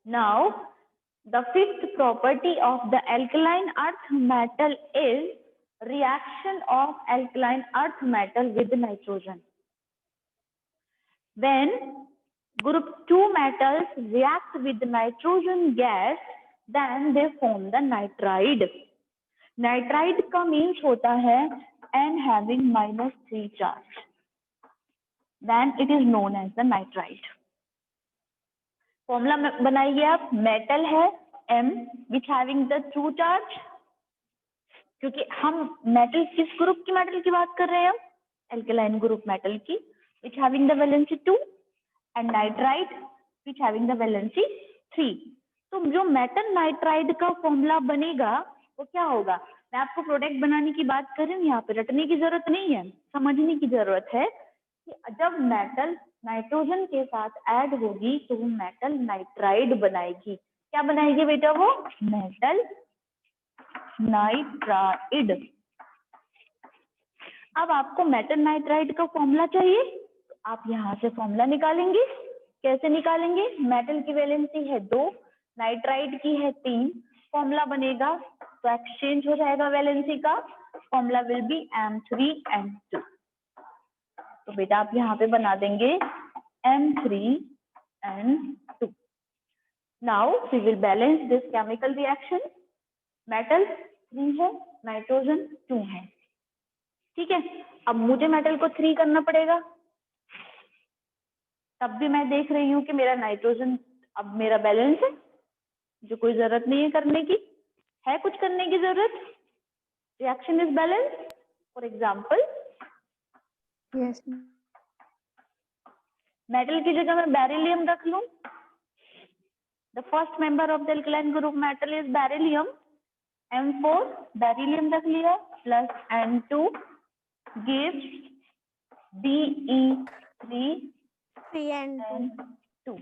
Now, the fifth property of the alkaline earth metal is reaction of alkaline earth metal with nitrogen. When group 2 metals react with nitrogen gas, then they form the nitride. Nitride का means होता है N having -3 charge. Then it is known as the nitride. Formula बनाइए आप, metal है M which having the 2 charge, क्योंकि हम metal किस group की मेटल की बात कर रहे हैं, एल्केलाइन ग्रुप मेटल की, which having the valency 2 and nitride which having the valency 3. तो जो मेटल नाइट्राइड का फॉर्मूला बनेगा वो क्या होगा, मैं आपको प्रोडक्ट बनाने की बात कर रही हूँ, यहाँ पे रटने की जरूरत नहीं है, समझने की जरूरत है कि जब मेटल नाइट्रोजन के साथ ऐड होगी तो वो मेटल नाइट्राइड बनाएगी। क्या बनाएगी बेटा, वो मेटल नाइट्राइड। अब आपको मेटल नाइट्राइड का फॉर्मूला चाहिए, तो आप यहाँ से फॉर्मूला निकालेंगे। कैसे निकालेंगे, मेटल की वैलेंसी है 2, नाइट्राइड की है 3, फॉर्मूला बनेगा तो एक्सचेंज हो जाएगा वैलेंसी का, फॉर्मूला विल बी M3N2। तो बेटा आप यहाँ पे बना देंगे M3N2। Now we will balance this chemical reaction. Metal 3 है, नाइट्रोजन 2 है, ठीक है। अब मुझे मेटल को 3 करना पड़ेगा, तब भी मैं देख रही हूँ कि मेरा नाइट्रोजन अब मेरा बैलेंस है, जो कोई जरूरत नहीं है करने की, है कुछ करने की जरूरत, reaction is balance. For example yes metal की जगह मैं बेरिलियम रख लूं, the first member of the alkaline group metal is beryllium, M4 beryllium रख लिया प्लस N2 गिव्स Be3N2।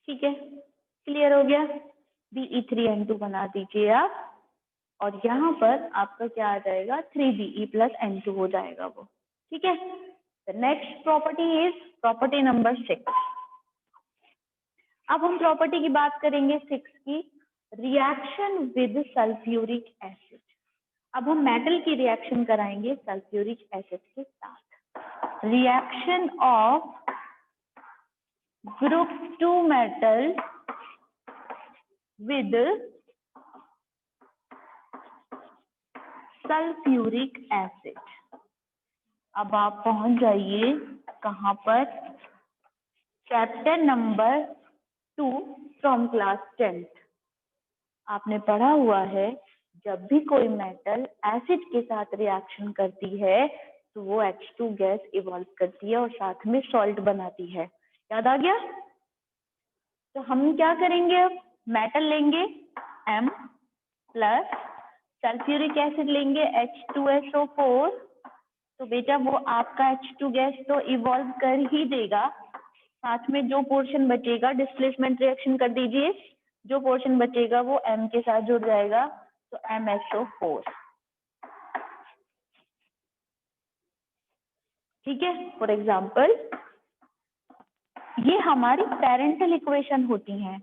ठीक है, क्लियर हो गया, Be3N2 बना दीजिए आप, और यहाँ पर आपका क्या आ जाएगा 3Be प्लस N2 हो जाएगा वो, ठीक है। The next property is property number 6। अब हम प्रॉपर्टी की बात करेंगे 6 की, रिएक्शन विद सल्फ्यूरिक एसिड। अब हम मेटल की रिएक्शन कराएंगे सल्फ्यूरिक एसिड के साथ। Reaction of group 2 metal with sulphuric acid. अब आप पहुंच जाइए कहां पर, chapter number 2 from class 10th। आपने पढ़ा हुआ है जब भी कोई मेटल एसिड के साथ रिएक्शन करती है तो वो H2 गैस इवॉल्व करती है और साथ में सॉल्ट बनाती है, याद आ गया। तो हम क्या करेंगे, अब मेटल लेंगे M प्लस सल्फ्यूरिक एसिड लेंगे H2SO4, तो बेटा वो आपका H2 गैस तो इवॉल्व कर ही देगा, साथ में जो पोर्शन बचेगा डिस्प्लेसमेंट रिएक्शन कर दीजिए, जो पोर्शन बचेगा वो M के साथ जुड़ जाएगा, तो MSO4, ठीक है। फॉर एग्जाम्पल ये हमारी पेरेंटल इक्वेशन होती हैं।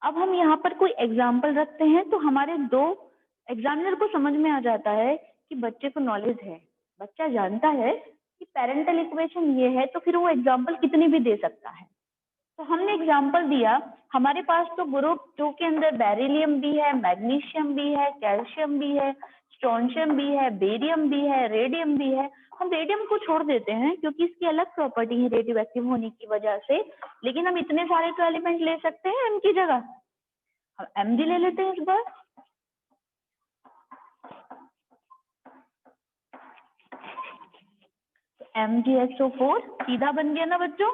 अब हम यहाँ पर कोई एग्जाम्पल रखते हैं तो हमारे दो एग्जामिनर को समझ में आ जाता है कि बच्चे को नॉलेज है, बच्चा जानता है कि पेरेंटल इक्वेशन ये है, तो फिर वो एग्जाम्पल कितनी भी दे सकता है। तो हमने एग्जाम्पल दिया, हमारे पास तो ग्रुप 2 के अंदर बेरिलियम भी है, मैग्नीशियम भी है, कैल्शियम भी है, स्ट्रोंशियम भी है, बेरियम भी है, रेडियम भी है। हम रेडियम को छोड़ देते हैं क्योंकि इसकी अलग प्रॉपर्टी है रेडियो एक्टिव होने की वजह से, लेकिन हम इतने सारे तो एलिमेंट ले सकते हैं एम की जगह, हम एम भी ले लेते हैं इस बार। MgSO4 सीधा बन गया ना बच्चों,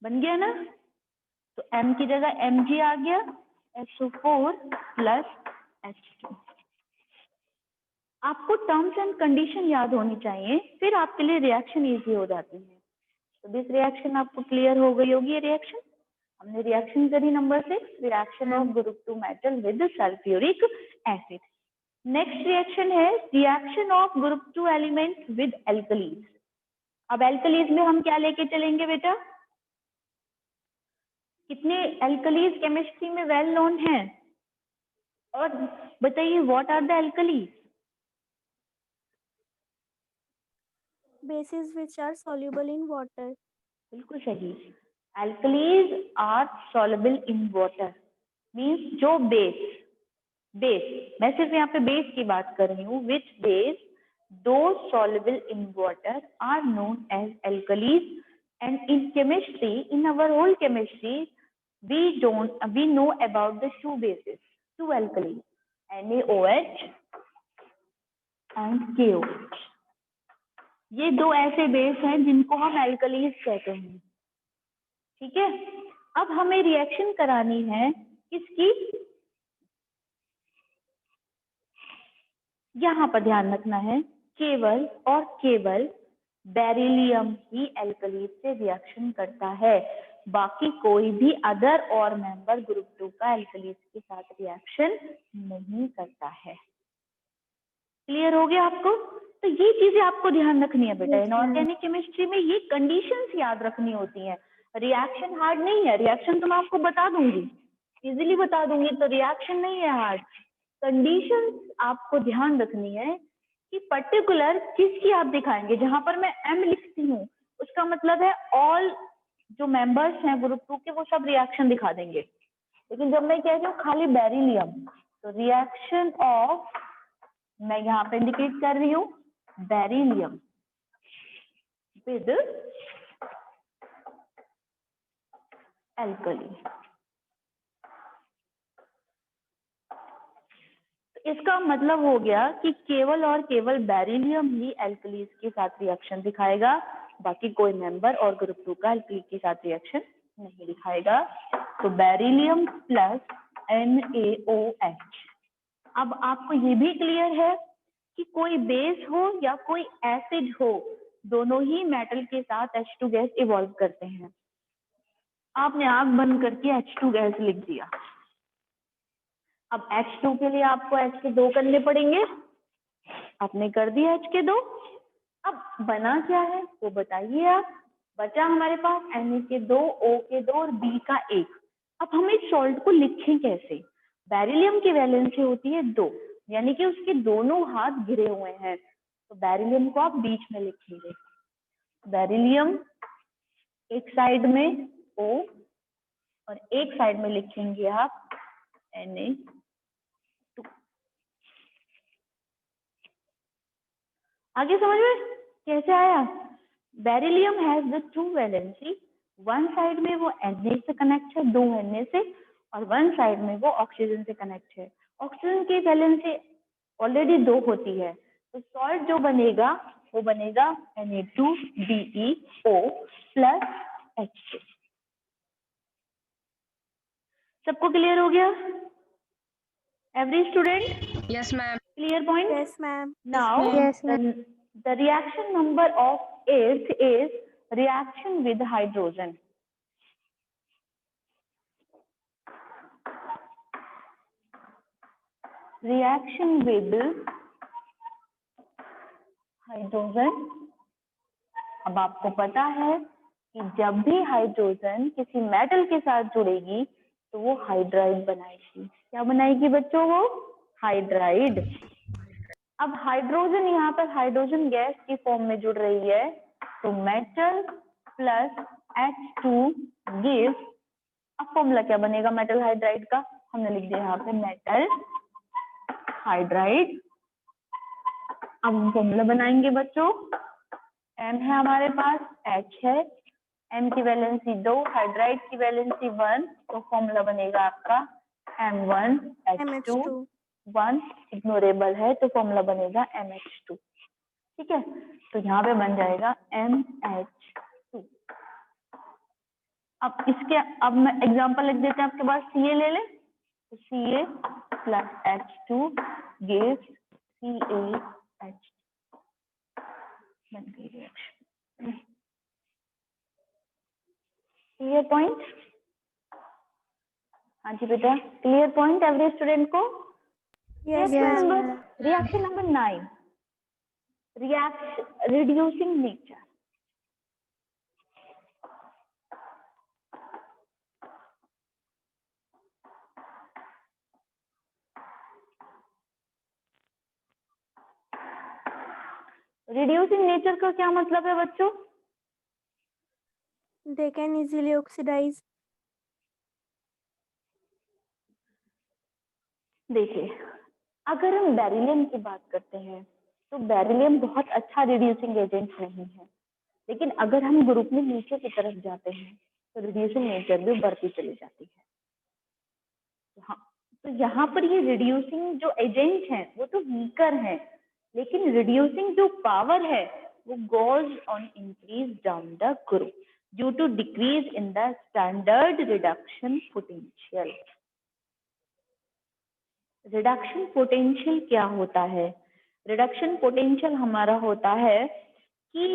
बन गया ना, तो M की जगह Mg आ गया, SO4 प्लस H2। आपको टर्म्स एंड कंडीशन याद होनी चाहिए, फिर आपके लिए रिएक्शन इजी हो जाती है। तो दिस रिएक्शन आपको क्लियर हो गई होगी। ये रिएक्शन हमने रिएक्शन करी number 6, reaction of group 2 metal with sulphuric acid. Next reaction है reaction of group 2 element with alkalis. अब एल्कलीज में हम क्या लेके चलेंगे बेटा? कितने एल्कलीज केमिस्ट्री में वेल नोन हैं? और बताइए what are the alkalis? Bases which are soluble in water. बिल्कुल सही। Alkalis are soluble in water, means जो बेस मैं सिर्फ यहाँ पे बेस की बात कर रही हूँ, विच बेस दो soluble in water are known as alkalis, and in chemistry, in our whole chemistry, we know about the two bases, two alkalis, NaOH and KOH। ये दो ऐसे बेस हैं जिनको हम एल्कलीज कहते हैं, ठीक है। अब हमें रिएक्शन करानी है किसकी? यहाँ पर ध्यान रखना है, केवल और केवल बेरिलियम ही एल्कलीज से रिएक्शन करता है, बाकी कोई भी अदर और मेंबर ग्रुप 2 का एल्कलीज के साथ रिएक्शन नहीं करता है। क्लियर हो गया आपको? तो ये चीजें आपको ध्यान रखनी है बेटा। Yes, इनऑर्गेनिक केमिस्ट्री में ये कंडीशंस याद रखनी होती हैं। रिएक्शन हार्ड नहीं है, रिएक्शन तो मैं आपको बता दूंगी, इजीली बता दूंगी, तो रिएक्शन नहीं है हार्ड। कंडीशंस आपको ध्यान रखनी है कि पर्टिकुलर किसकी आप दिखाएंगे। जहां पर मैं एम लिखती हूँ उसका मतलब है ऑल जो मेंबर्स हैं ग्रुप 2 के वो सब रिएक्शन दिखा देंगे, लेकिन जब मैं कह रही हूँ खाली बेरिलियम, तो रिएक्शन ऑफ, मैं यहाँ पे इंडिकेट कर रही हूँ बेरिलियम विद एल्कली। इसका मतलब हो गया कि केवल और केवल बेरिलियम ही एल्कलीज के साथ रिएक्शन दिखाएगा, बाकी कोई मेंबर और ग्रुप 2 का एल्कली के साथ रिएक्शन नहीं दिखाएगा। तो बेरिलियम प्लस NaOH। अब आपको ये भी क्लियर है कि कोई बेस हो या कोई एसिड हो, दोनों ही मेटल के साथ H2 गैस इवॉल्व करते हैं। आपने आंख बंद करके H2 गैस लिख दिया, अब H2 के लिए आपको H के 2 करने पड़ेंगे, आपने कर दिया H के 2। अब बना क्या है वो बताइए आप। बचा हमारे पास Na के 2, O के 2 और B का 1। अब हम इस सॉल्ट को लिखें कैसे? बेरिलियम की वैलेंसी होती है 2, यानी कि उसके दोनों हाथ घिरे हुए हैं, तो बेरिलियम को आप बीच में लिखेंगे। बेरिलियम एक साइड में O और एक साइड में लिखेंगे आप Na। आगे समझ में कैसे आया? Beryllium has the two valency, one side में वो Na से कनेक्ट है, 2 Na से, और वन साइड में वो ऑक्सीजन से कनेक्ट है। ऑक्सीजन की वैलेंसी ऑलरेडी 2 होती है, तो सॉल्ट जो बनेगा वो बनेगा Na2BeO प्लस H2। सबको क्लियर हो गया? Every student? Yes, ma'am. Clear point? Yes, ma'am. Now, Yes, ma'am. the reaction number of it is reaction with hydrogen. Reaction with hydrogen। अब आपको पता है कि जब भी हाइड्रोजन किसी मेटल के साथ जुड़ेगी तो वो हाइड्राइड बनाएगी। क्या बनाएगी बच्चों? वो हाइड्राइड। अब हाइड्रोजन यहाँ पर हाइड्रोजन गैस की फॉर्म में जुड़ रही है, तो मेटल प्लस H2 गिव्स, अब फॉर्मूला क्या बनेगा मेटल हाइड्राइड का? हमने लिख दिया यहाँ पे मेटल हाइड्राइड। अब हम फॉर्मूला बनाएंगे बच्चों। M है हमारे पास, H है, M की वैलेंसी 2, हाइड्राइड की वैलेंसी 1, तो फॉर्मूला बनेगा आपका M1H2। 1 इग्नोरेबल है तो फॉर्मूला बनेगा MH2। ठीक है, तो यहाँ पे बन जाएगा MH2। अब मैं एग्जांपल लिख देते हैं आपके पास, Ca ले ले, तो Ca plus H2 gives CaH2। बन गई रिएक्शन। Clear point? हाँ जी बेटा, क्लियर पॉइंट एवरी स्टूडेंट को? Yes, Reaction ma'am. number, reaction number 9. Reducing nature. Reducing nature का क्या मतलब है बच्चों? They can easily oxidize. देखिए, अगर हम बेरिलियम की बात करते हैं तो बेरिलियम बहुत अच्छा रिड्यूसिंग एजेंट नहीं है, लेकिन अगर हम ग्रुप में नीचे की तरफ जाते हैं तो रिड्यूसिंग नेचर भी बढ़ती चली जाती है। हाँ, तो यहाँ पर ये रिड्यूसिंग जो एजेंट है वो तो वीकर है, लेकिन रिड्यूसिंग जो पावर है वो goes on increase down the group due to decrease in the standard reduction potential. Reduction potential क्या होता है? रिडक्शन पोटेंशियल हमारा होता है कि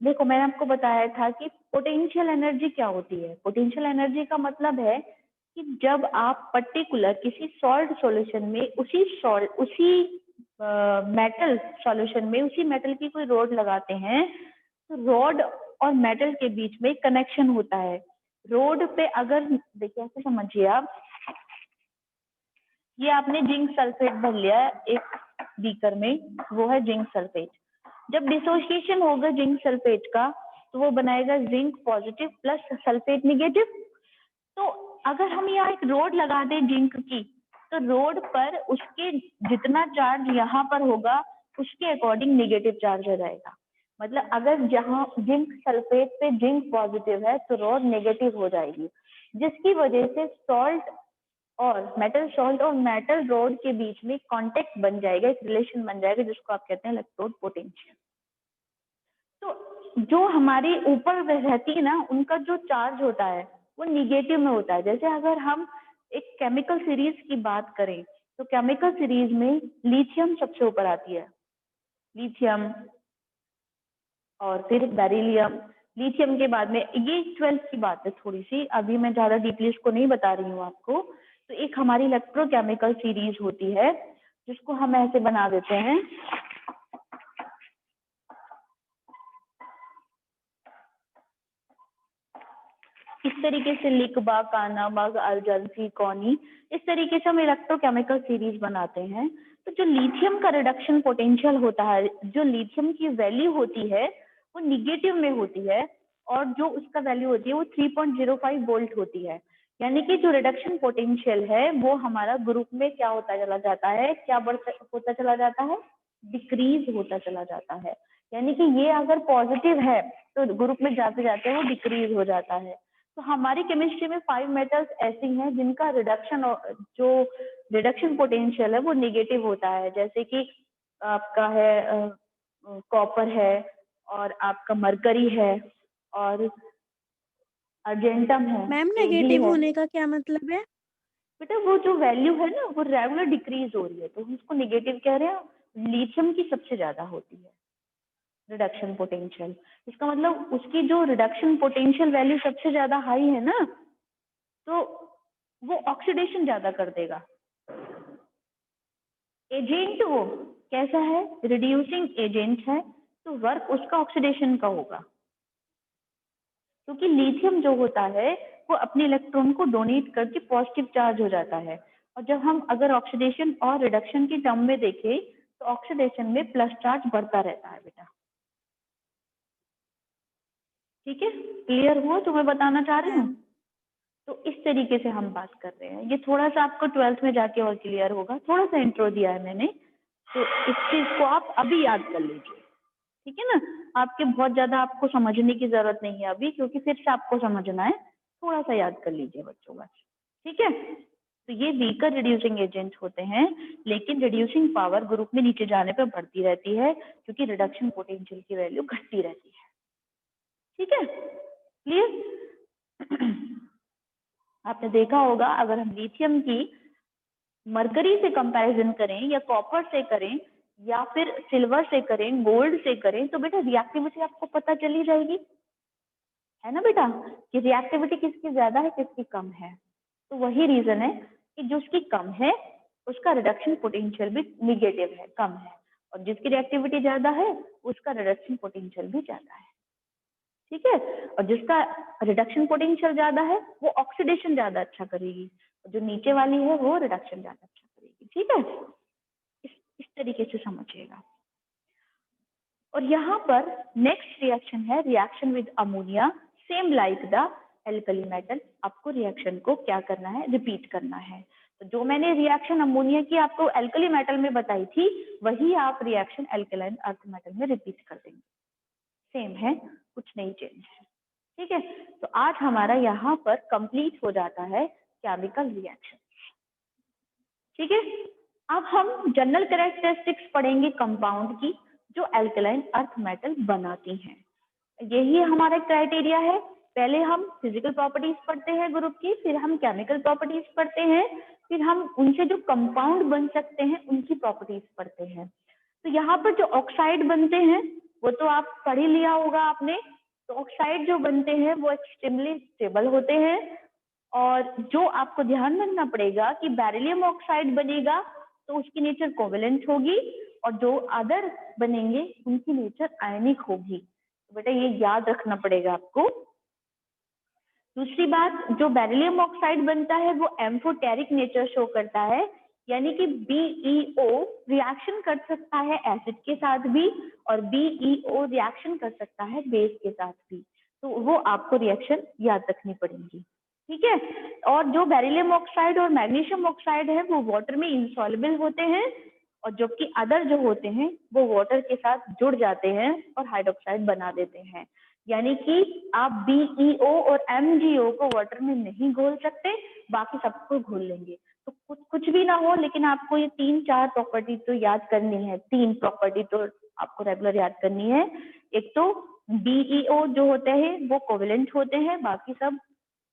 देखो, मैंने आपको बताया था कि पोटेंशियल एनर्जी क्या होती है। पोटेंशियल एनर्जी का मतलब है कि जब आप पर्टिकुलर किसी सॉल्ट सॉल्यूशन में उसी मेटल सॉल्यूशन में उसी मेटल की कोई रॉड लगाते हैं तो रॉड और मेटल के बीच में कनेक्शन होता है। रॉड पे अगर देखिए, ऐसे समझिए आप, ये आपने जिंक सल्फेट भर लिया एक बीकर में, वो है जिंक सल्फेट। जब डिसोसिएशन होगा जिंक सल्फेट का तो वो बनाएगा zinc positive plus sulphate negative. तो अगर हम यहाँ एक रोड लगा दें जिंक की, तो रोड पर उसके जितना चार्ज यहाँ पर होगा उसके अकॉर्डिंग निगेटिव चार्ज हो जाएगा। मतलब अगर जहाँ जिंक सल्फेट पे जिंक पॉजिटिव है तो रोड नेगेटिव हो जाएगी, जिसकी वजह से सॉल्ट और मेटल रोड के बीच में कांटेक्ट बन जाएगा, एक रिलेशन बन जाएगा जिसको आप कहते हैं इलेक्ट्रोड पोटेंशियल। तो जो हमारी ऊपर रहती है ना, उनका जो चार्ज होता है वो निगेटिव में होता है। जैसे अगर हम एक केमिकल सीरीज की बात करें तो केमिकल सीरीज में लिथियम सबसे ऊपर आती है, लिथियम और फिर बेरिलियम। लिथियम के बाद में, ये 12th की बात है थोड़ी सी, अभी मैं ज्यादा डीपली इसको नहीं बता रही हूँ आपको। तो एक हमारी इलेक्ट्रोकेमिकल सीरीज होती है जिसको हम ऐसे बना देते हैं, इस तरीके से लिकबा, कानाबा, अर्जेंसी, कॉनी, इस तरीके से हम इलेक्ट्रोकेमिकल सीरीज बनाते हैं। तो जो लिथियम का रिडक्शन पोटेंशियल होता है, जो लिथियम की वैल्यू होती है वो निगेटिव में होती है, और जो उसका वैल्यू होती है वो 3.05 वोल्ट होती है। यानी कि जो रिडक्शन पोटेंशियल है वो हमारा ग्रुप में क्या होता चला जाता है, क्या होता चला जाता है, डिक्रीज होता चला जाता है। यानी कि ये अगर पॉजिटिव है तो ग्रुप में जाते जाते वो डिक्रीज हो जाता है। तो हमारी केमिस्ट्री में 5 मेटल्स ऐसी हैं जिनका रिडक्शन पोटेंशियल है वो नेगेटिव होता है, जैसे कि आपका है कॉपर है, और आपका मरकरी है, और अर्जेंटम है, मैम, Ag नेगेटिव है। होने का क्या मतलब है? बेटा वो जो वैल्यू है ना वो रेगुलर डिक्रीज हो रही है तो हम उसको नेगेटिव कह रहे हैं। लिथियम की सबसे ज्यादा होती है रिडक्शन पोटेंशियल, इसका मतलब उसकी जो रिडक्शन पोटेंशियल वैल्यू सबसे ज्यादा हाई है ना, तो वो ऑक्सीडेशन ज्यादा कर देगा। एजेंट वो कैसा है, रिड्यूसिंग एजेंट है, तो वर्क उसका ऑक्सीडेशन का होगा, क्योंकि लिथियम जो होता है वो अपने इलेक्ट्रॉन को डोनेट करके पॉजिटिव चार्ज हो जाता है। और जब हम अगर ऑक्सीडेशन और रिडक्शन की टर्म में देखें तो ऑक्सीडेशन में प्लस चार्ज बढ़ता रहता है बेटा। ठीक है, क्लियर हुआ? तो मैं बताना चाह रही हूँ, तो इस तरीके से हम बात कर रहे हैं। ये थोड़ा सा आपको 12th में जाके और क्लियर होगा, थोड़ा सा इंट्रो दिया है मैंने, तो इस चीज को आप अभी याद कर लीजिए। ठीक है ना, आपके बहुत ज्यादा आपको समझने की जरूरत नहीं है अभी, क्योंकि फिर से आपको समझना है, थोड़ा सा याद कर लीजिए बच्चों बस। ठीक है, तो ये वीकर रिड्यूसिंग एजेंट होते हैं, लेकिन रिड्यूसिंग पावर ग्रुप में नीचे जाने पर बढ़ती रहती है क्योंकि रिडक्शन पोटेंशियल की वैल्यू घटती रहती है। ठीक है, क्लियर? आपने देखा होगा अगर हम लिथियम की मरकरी से कंपैरिजन करें या कॉपर से करें या फिर सिल्वर से करें, गोल्ड से करें, तो बेटा रिएक्टिविटी आपको पता चली जाएगी, है ना बेटा, कि रिएक्टिविटी किसकी ज्यादा है किसकी कम है। तो वही रीजन है कि जो उसकी कम है उसका रिडक्शन पोटेंशियल भी निगेटिव है, कम है, और जिसकी रिएक्टिविटी ज्यादा है उसका रिडक्शन पोटेंशियल भी ज्यादा है। ठीक है, और जिसका रिडक्शन पोटेंशियल ज्यादा है वो ऑक्सीडेशन ज्यादा अच्छा करेगी, जो नीचे वाली है वो रिडक्शन ज्यादा अच्छा करेगी। ठीक है, इस तरीके से समझिएगा। और यहाँ पर नेक्स्ट रिएक्शन है reaction with ammonia, same like the alkali metal. आपको रिएक्शन को क्या करना है, रिपीट करना है। तो जो मैंने रिएक्शन अमोनिया की आपको एल्कली मेटल में बताई थी, वही आप रिएक्शन एल्कलाइन अर्थ मेटल में रिपीट कर देंगे। सेम है, कुछ नहीं चेंज है। ठीक है, तो आज हमारा यहाँ पर कंप्लीट हो जाता है केमिकल रिएक्शन। ठीक है, अब हम जनरल कैरेक्टरिस्टिक्स पढ़ेंगे कंपाउंड की जो अल्कलाइन अर्थ मेटल बनाती हैं। यही हमारा क्राइटेरिया है। पहले हम फिजिकल प्रॉपर्टीज पढ़ते हैं ग्रुप की, फिर हम केमिकल प्रॉपर्टीज पढ़ते हैं, फिर हम उनसे जो कंपाउंड बन सकते हैं उनकी प्रॉपर्टीज पढ़ते हैं। तो यहाँ पर जो ऑक्साइड बनते हैं वो तो आप पढ़ ही लिया होगा आपने। तो ऑक्साइड जो बनते हैं वो एक्सट्रीमली स्टेबल होते हैं, और जो आपको ध्यान रखना पड़ेगा कि बेरिलियम ऑक्साइड बनेगा तो उसकी नेचर कोवेलेंट होगी, और जो अदर बनेंगे उनकी नेचर आयनिक होगी। तो बेटा ये याद रखना पड़ेगा आपको। दूसरी बात, जो बेरिलियम ऑक्साइड बनता है वो एम्फोटेरिक नेचर शो करता है, यानी कि BeO रिएक्शन कर सकता है एसिड के साथ भी, और BeO रिएक्शन कर सकता है बेस के साथ भी। तो वो आपको रिएक्शन याद रखनी पड़ेगी। ठीक है, और जो बेरिलियम ऑक्साइड और मैग्नीशियम ऑक्साइड है वो वाटर में इंसॉल्युबल होते हैं, और जबकि अदर जो होते हैं वो वाटर के साथ जुड़ जाते हैं और हाइड्रोक्साइड बना देते हैं। यानी कि आप BeO और MgO को वाटर में नहीं घोल सकते, बाकी सबको घोल लेंगे। तो कुछ भी ना हो, लेकिन आपको ये 3-4 प्रॉपर्टी तो याद करनी है। 3 प्रॉपर्टी तो आपको रेगुलर याद करनी है। एक तो BeO जो होते हैं वो कोवेलेंट होते हैं, बाकी सब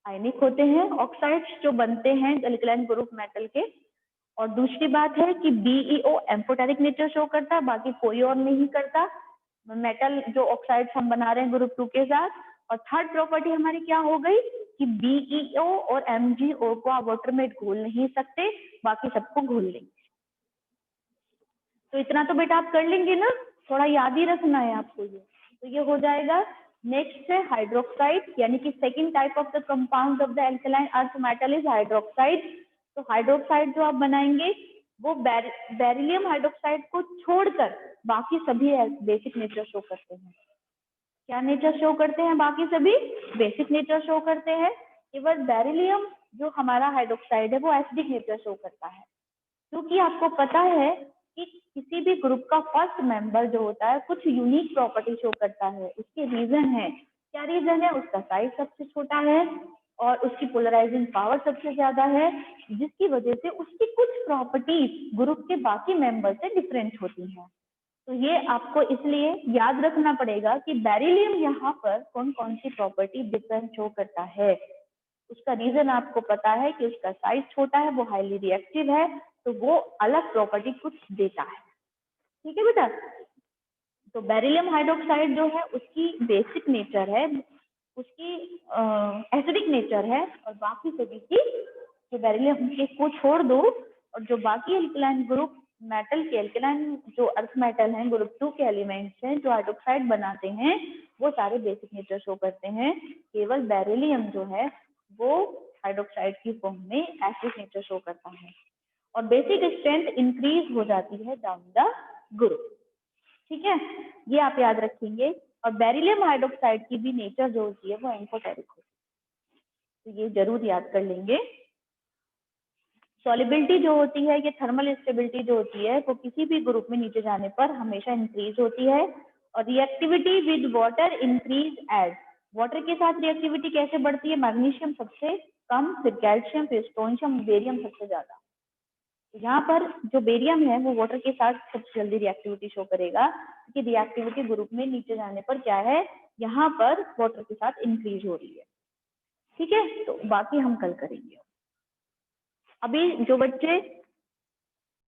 आयनिक होते हैं ऑक्साइड्स जो बनते हैं अल्कलाइन ग्रुप मेटल के। और दूसरी बात है कि BeO एम्फोटेरिक नेचर शो करता है, बाकी कोई और नहीं करता मेटल जो ऑक्साइड हम बना रहे हैं ग्रुप 2 के साथ। और थर्ड प्रॉपर्टी हमारी क्या हो गई कि BeO और MgO को आप वाटर में घोल नहीं सकते, बाकी सबको घोल लेंगे। तो इतना तो बेटा आप कर लेंगे ना, थोड़ा याद ही रखना है आपको ये। तो ये हो जाएगा। नेक्स्ट है हाइड्रोक्साइड, यानी कि second type of the compound of the alkaline earth metal is hydroxide. तो हाइड्रोक्साइड जो आप बनाएंगे वो बेरिलियम हाइड्रोक्साइड को छोड़कर बाकी सभी बेसिक नेचर शो करते हैं। क्या नेचर शो करते हैं? बाकी सभी बेसिक नेचर शो करते हैं। केवल बेरिलियम जो हमारा हाइड्रोक्साइड है वो एसिडिक नेचर शो करता है, क्योंकि आपको पता है कि किसी भी ग्रुप का फर्स्ट मेंबर जो होता है कुछ यूनिक प्रॉपर्टी शो करता है। उसके रीजन है, क्या रीजन है? उसका साइज सबसे छोटा है और उसकी पोलराइजिंग पावर सबसे ज्यादा है, जिसकी वजह से उसकी कुछ प्रॉपर्टीज ग्रुप के बाकी मेंबर से डिफरेंट होती हैं। तो ये आपको इसलिए याद रखना पड़ेगा कि बेरिलियम यहाँ पर कौन कौन सी प्रॉपर्टी डिफरेंट शो करता है। उसका रीजन आपको पता है कि उसका साइज छोटा है, वो हाईली रिएक्टिव है, तो वो अलग प्रॉपर्टी कुछ देता है। ठीक है बेटा, तो बेरिलियम हाइड्रोक्साइड जो है उसकी बेसिक नेचर है, उसकी एसिडिक नेचर है, और बाकी सभी की जो बेरिलियम के को छोड़ दो, और जो बाकी एल्कलाइन ग्रुप मेटल के एल्कलाइन जो अर्थ मेटल हैं ग्रुप 2 के एलिमेंट्स हैं जो हाइड्रोक्साइड बनाते हैं, वो सारे बेसिक नेचर शो करते हैं। केवल बेरिलियम जो है वो हाइड्रोक्साइड की फॉर्म में एसिड नेचर शो करता है, और बेसिक स्ट्रेंथ इंक्रीज हो जाती है डाउन द ग्रुप। ठीक है, ये आप याद रखेंगे। और बेरिलियम हाइड्रोक्साइड की भी नेचर जो होती है वो एम्फोटेरिक होती है, तो ये जरूर याद कर लेंगे। सॉलिबिलिटी जो होती है, ये थर्मल स्टेबिलिटी जो होती है वो किसी भी ग्रुप में नीचे जाने पर हमेशा इंक्रीज होती है। और reactivity with water increase as, water के साथ रिएक्टिविटी कैसे बढ़ती है? मैग्नीशियम सबसे कम, फिर कैल्शियम, फिर स्ट्रोंशियम, बेरियम सबसे ज्यादा। यहाँ पर जो बेरियम है वो वाटर के साथ सबसे जल्दी रिएक्टिविटी शो करेगा, क्योंकि रिएक्टिविटी ग्रुप में नीचे जाने पर क्या है, यहाँ पर वाटर के साथ इंक्रीज हो रही है। ठीक है, तो बाकी हम कल करेंगे। अभी जो बच्चे